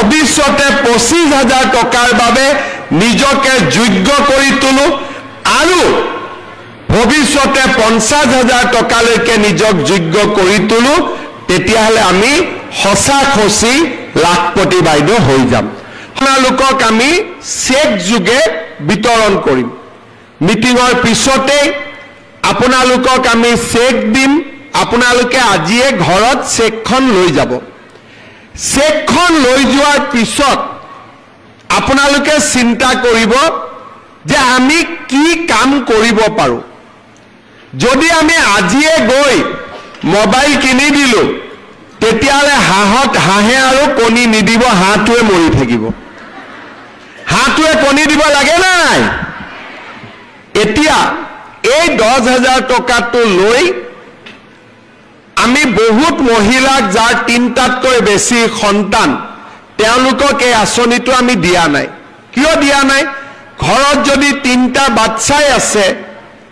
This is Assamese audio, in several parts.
ভৱিষ্যতে 25,000 টকাৰ বাবে নিজকে যোগ্য কৰি তোলো আৰু ভৱিষ্যতে 50,000 টকালৈকে নিজক যোগ্য কৰি তোলো তেতিয়াহ'লে আমি সঁচা-সঁচি লাখপতি বাইদেউ হৈ যাম আপোনালোকক আমি চেক যোগে বিতৰণ কৰিম মিটিঙৰ পিছতে আপোনালোকক আমি চেক দিম আপোনালোকে আজিয়ে ঘৰত চেকখন লৈ যাব চেকখন লৈ যোৱাৰ পিছত আপোনালোকে চিন্তা কৰিব যে আমি কি কাম কৰিব পাৰো যদি আমি আজিয়ে গৈ মোবাইল কিনি দিলো তেতিয়ালে হাঁহে আৰু কণী নিদিব হাঁহটোৱে মৰি থাকিব হাঁহটোৱে কণী দিব লাগে নাই এতিয়া এই 10,000 টকাটো লৈ আমি বহুত মহিলাক যাৰ তিনটাতকৈ বেছি সন্তান তেওঁলোকক এই আঁচনিটো আমি দিয়া নাই কিয় দিয়া নাই ঘৰত যদি তিনটা বাচ্চাই আছে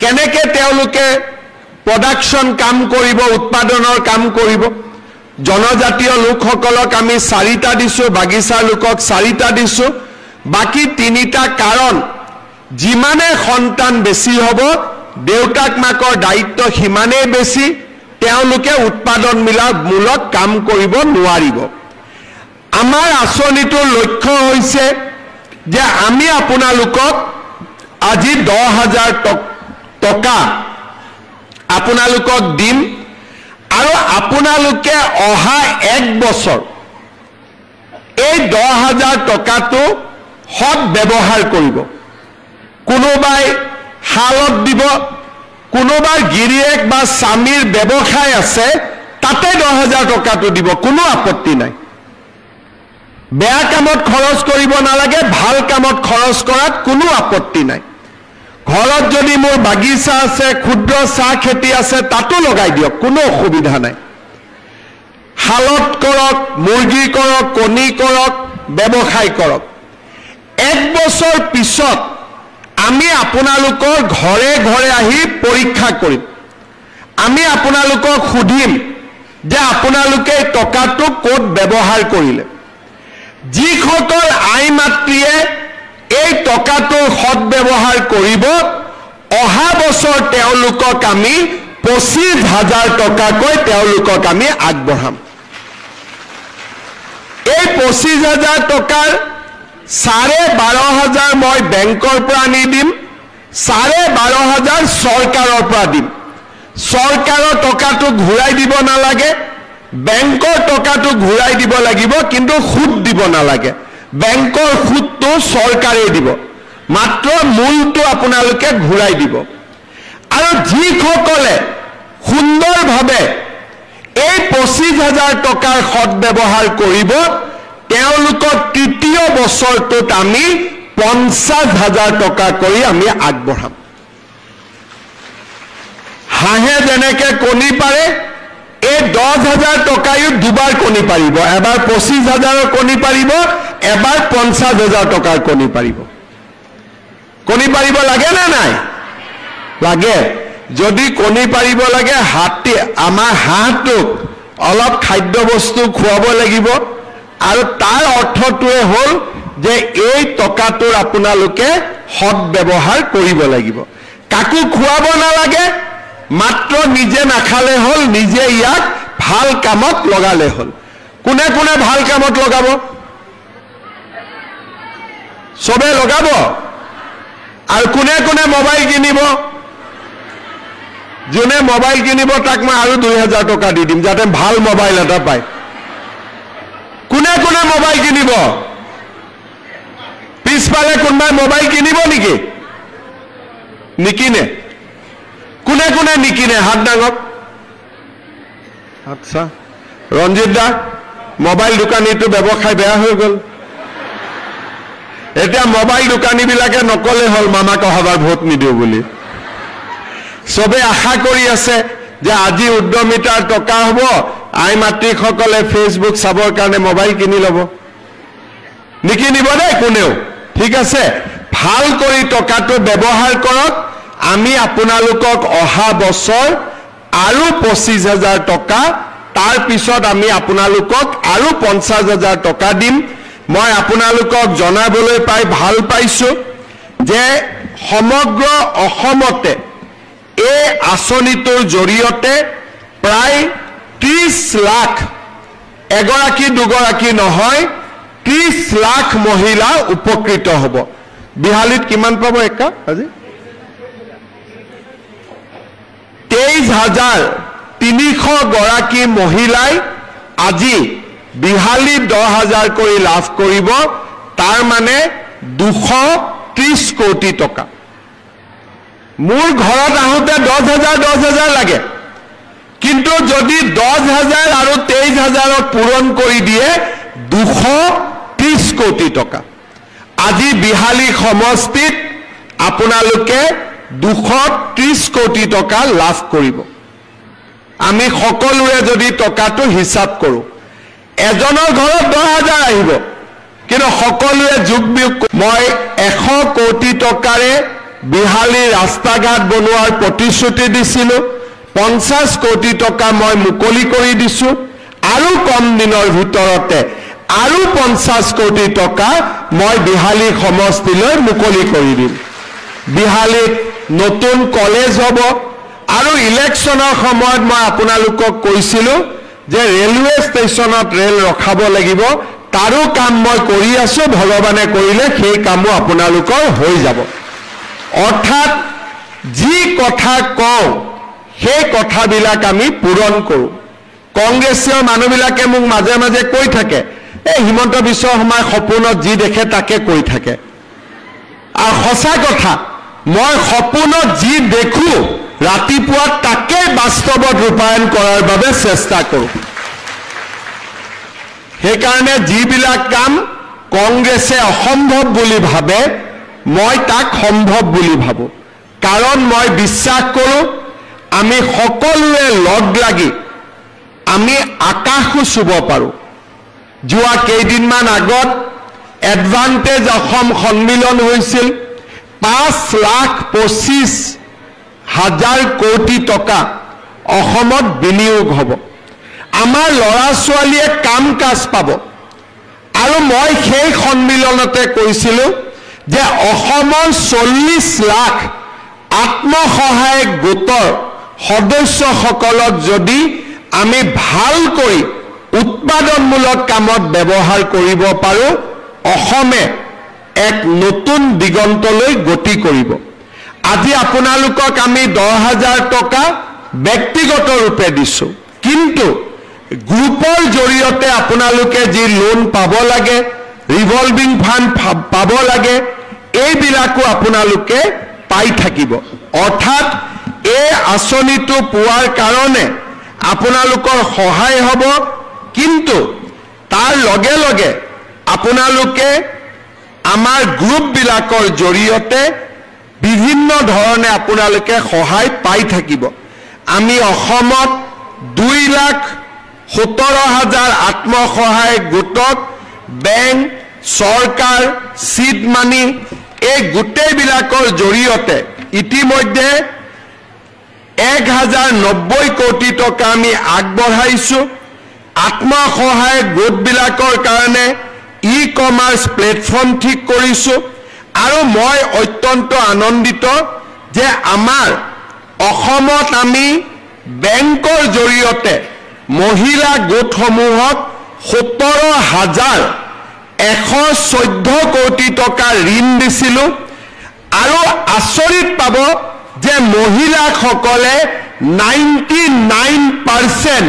কেনেকে তেওঁলোকে প্ৰডাকশন কাম কৰিব উৎপাদনৰ কাম কৰিব জনজাতীয় লোকসকলক আমি 4টা দিছো বাগিচাৰ লোকক 4টা দিছো বাকি 3টা কাৰণ যিমানে সন্তান বেছি হ'ব দেউতাক মাকৰ দায়িত্ব হিমানে বেছি তেওঁলোকে উৎপাদন মূলক কাম কৰিব নোৱাৰিব আমাৰ আঁচনিটোৰ লক্ষ্য হৈছে যে আমি আপোনালোকক আজি 10,000 টকা আপোনালোকক দিম আৰু আপোনালোকে অহা 1 বছৰ এই 10,000 টকাটো সৎ ব্যৱহাৰ কৰিব কোনোবাই হালত দিব কোনোবাৰ গিৰিয়েক বা স্বামীৰ ব্যৱসায় আছে তাতে 10,000 টকাটো দিব কোনো আপত্তি নাই বেয়া কামত খৰচ কৰিব নালাগে ভাল কামত খৰচ কৰাত কোনো আপত্তি নাই ঘৰত যদি মোৰ বাগিচা আছে ক্ষুদ্ৰ চাহ খেতি আছে তাতো লগাই দিয়ক কোনো অসুবিধা নাই হালত কৰক মুৰ্গী কৰক কণী কৰক ব্যৱসায় কৰক 1 বছৰ পিছত আমি আপোনালোকৰ ঘৰে ঘৰে আহি পৰীক্ষা কৰিম আমি আপোনালোকক সুধিম যে আপোনালোকে টকাটো ক'ত ব্যৱহাৰ কৰিলে যিসকল আই মাতৃয়ে এই টকাটো সৎ ব্যৱহাৰ কৰিব অহা বছৰ তেওঁলোকক আমি 25,000 টকাকৈ তেওঁলোকক আমি আগবঢ়াম এই 25,000 টকাৰ 12,500 মই বেংকৰ পৰা আনি দিম 12,500 চৰকাৰৰ পৰা দিম চৰকাৰৰ টকাটো ঘূৰাই দিব নালাগে বেংকৰ টকাটো ঘূৰাই দিব লাগিব কিন্তু সুদ দিব নালাগে বেংকৰ সুদটো চৰকাৰে দিব মাত্ৰ মূলটো আপোনালোকে ঘূৰাই দিব আৰু যিসকলে সুন্দৰভাৱে এই 25,000 টকাৰ সৎ ব্যৱহাৰ কৰিব তেওঁলোকক তৃতীয় বছৰটোত আমি 50,000 টকা কৰি আমি আগবঢ়াম হাঁহে যেনেকে কণী পাৰে এই 10,000 টকায়ো দুবাৰ কণী পাৰিব এবাৰ 25,000 কণী পাৰিব এবাৰ 50,000 টকাৰ কণী পাৰিব কণী পাৰিব লাগে না নাই লাগে যদি কণী পাৰিব লাগে হাতী আমাৰ হাঁহটোক অলপ খাদ্য বস্তু খুৱাব লাগিব আৰু তাৰ অৰ্থটোৱে হ'ল যে এই টকাটোৰ আপোনালোকে সৎ ব্যৱহাৰ কৰিব লাগিব কাকো খুৱাব নালাগে মাত্ৰ নিজে নাখালে হ'ল নিজে ইয়াক ভাল কামত লগালে হ'ল কোনে কোনে ভাল কামত লগাব সবে লগাব আৰু কোনে কোনে মোবাইল কিনিব যোনে মোবাইল কিনিব তাক মই আৰু 2,000 টকা দি দিম যাতে ভাল মোবাইল এটা পায় কোনে কোনে মোবাইল কিনিব পিছফালে কোনবাই মোবাইল কিনিব নেকি নিকিনে কোনে কোনে নিকিনে হাত ডাঙক আচ্ছা ৰঞ্জিত দা মোবাইল দোকানীটো ব্যৱসায় বেয়া হৈ গ'ল এতিয়া মোবাইল দোকানীবিলাকে নকলে হ'ল মামাক অহাবাৰ ভোট নিদিও বুলি সবে আশা কৰি আছে যে আজি উদ্যমিতাৰ টকা হ'ব আই মাতৃসকলে ফেসবুক চাবৰ কাৰণে মোবাইল কিনি ল'ব নিকিনিব দেই কোনেও ঠিক আছে ভাল কৰি টকাটো ব্যৱহাৰ কৰক আমি আপোনালোকক অহা বছৰ আৰু 25,000 টকা তাৰ পিছত আমি আপোনালোকক আৰু 50,000 টকা দিম মই আপোনালোকক জনাবলৈ পাই ভাল পাইছো যে সমগ্ৰ অসমতে এই আঁচনিটোৰ জৰিয়তে প্ৰায় 30 লাখ এগৰাকী দুগৰাকী নহয় 30 লাখ মহিলা উপকৃত হ'ব বিহালীত কিমান পাব একা আজি 23,300 গৰাকী মহিলাই আজি বিহালী 10,000 কৰি লাভ কৰিব তাৰ মানে 230 কোটি টকা মোৰ ঘৰত আহোতে 10,000 লাগে কিন্তু যদি 10,000 আৰু 23,000 পূৰণ কৰি দিয়ে 230 কোটি টকা আজি বিহালী সমষ্টিত আপোনালোকে 230 কোটি টকা লাভ কৰিব আমি সকলোৱে যদি টকাটো হিসাব কৰো এজনৰ ঘৰত 10,000 আহিব কিন্তু সকলোৱে যোগ বিয়োগ মই 100 কোটি টকাৰে বিহালী ৰাস্তা ঘাট বনোৱাৰ প্ৰতিশ্ৰুতি দিছিলো 50 কোটি টকা মই মুকলি কৰি দিছো আৰু কম দিনৰ ভিতৰতে আৰু 50 কোটি টকা মই বিহালী সমষ্টিলৈ মুকলি কৰি দিম বিহালীত নতুন কলেজ হ'ব আৰু ইলেকশ্যনৰ সময়ত মই আপোনালোকক কৈছিলো যে ৰেলৱে ষ্টেচনত ৰেল ৰখাব লাগিব তাৰো কাম মই কৰি আছো ভগৱানে কৰিলে সেই কামো আপোনালোকৰ হৈ যাব অৰ্থাৎ যি কথা কওঁ সেই কথাবিলাক আমি পূৰণ কৰোঁ কংগ্ৰেছীয় মানুহবিলাকে মোক মাজে মাজে কৈ থাকে এই হিমন্ত বিশ্ব শৰ্মাৰ সপোনত যি দেখে তাকে কৈ থাকে আৰু সঁচা কথা মই সপোনত যি দেখো ৰাতিপুৱা তাকে বাস্তৱত ৰূপায়ণ কৰাৰ বাবে চেষ্টা কৰোঁ সেইকাৰণে যিবিলাক কাম কংগ্ৰেছে অসম্ভৱ বুলি ভাবে মই তাক সম্ভৱ বুলি ভাবো কাৰণ মই বিশ্বাস কৰোঁ আমি সকলোৱে লগ লাগি আমি আকাশো চুব পাৰোঁ যোৱা কেইদিনমান আগত এডভান্টেজ অসম সন্মিলন হৈছিল 5,25,000 কোটি টকা অসমত বিনিয়োগ হ'ব আমাৰ ল'ৰা ছোৱালীয়ে কাম কাজ পাব আৰু মই সেই সন্মিলনতে কৈছিলো যে অসমৰ 40 লাখ আত্মসহায়ক গোটৰ সদস্যসকলক যদি আমি ভালকৈ উৎপাদনমূলক কামত ব্যৱহাৰ কৰিব পাৰো অসমে এক নতুন দিগন্তলৈ গতি কৰিব আজি আপোনালোকক আমি 10,000 টকা ব্যক্তিগত ৰূপে দিছো কিন্তু গ্ৰুপৰ জৰিয়তে আপোনালোকে যি লোন পাব লাগে ৰিভলভিং ফান্ড পাব লাগে এইবিলাকো আপোনালোকে পাই থাকিব অৰ্থাৎ এই আঁচনিটো পোৱাৰ কাৰণে আপোনালোকৰ সহায় হ'ব কিন্তু তাৰ লগে লগে আপোনালোকে আমাৰ গ্ৰুপবিলাকৰ জৰিয়তে বিভিন্ন ধৰণে আপোনালোকে সহায় পাই থাকিব আমি অসমত 2,17,000 আত্মসহায়ক গোটক বেংক চৰকাৰ সিড মানি এই গোটেইবিলাকৰ জৰিয়তে ইতিমধ্যে 1,090 কোটি টকা আমি আগবঢ়াইছো আত্মসহায়ক গোটবিলাকৰ কাৰণে ই-কমাৰ্চ প্লেটফৰ্ম ঠিক কৰিছো আৰু মই অত্যন্ত আনন্দিত যে আমাৰ অসমত আমি বেংকৰ জৰিয়তে মহিলা গোটসমূহক 17,114 কোটি টকা ঋণ দিছিলো আৰু আচৰিত পাব যে মহিলাসকলে 99%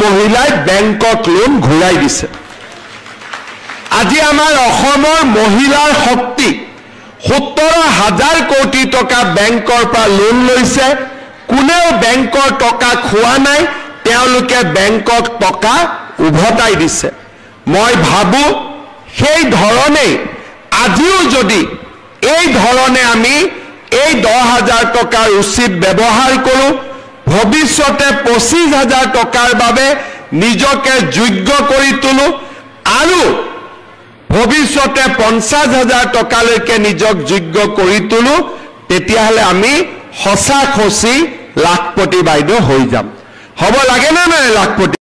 মহিলাই বেংকক লোন ঘূৰাই দিছে আজি আমাৰ অসমৰ মহিলাৰ শক্তি 17,000 কোটি টকা বেংকৰ পৰা লোন লৈছে কোনেও বেংকৰ টকা খোৱা নাই তেওঁলোকে বেংকক টকা উভতাই দিছে মই ভাবো সেই ধৰণে আজিও যদি এই ধৰণে আমি এই 10,000 টকাৰ উচিত ব্যৱহাৰ কৰোঁ ভৱিষ্যতে 25,000 টকাৰ বাবে নিজকে যোগ্য কৰি তোলো আৰু ভৱিষ্যতে 50,000 টকালৈকে নিজক যোগ্য কৰি তোলো তেতিয়াহ'লে আমি সঁচা খচি লাখপতি বাইদেউ হৈ যাম হ'ব লাগে না নাই লাখপতি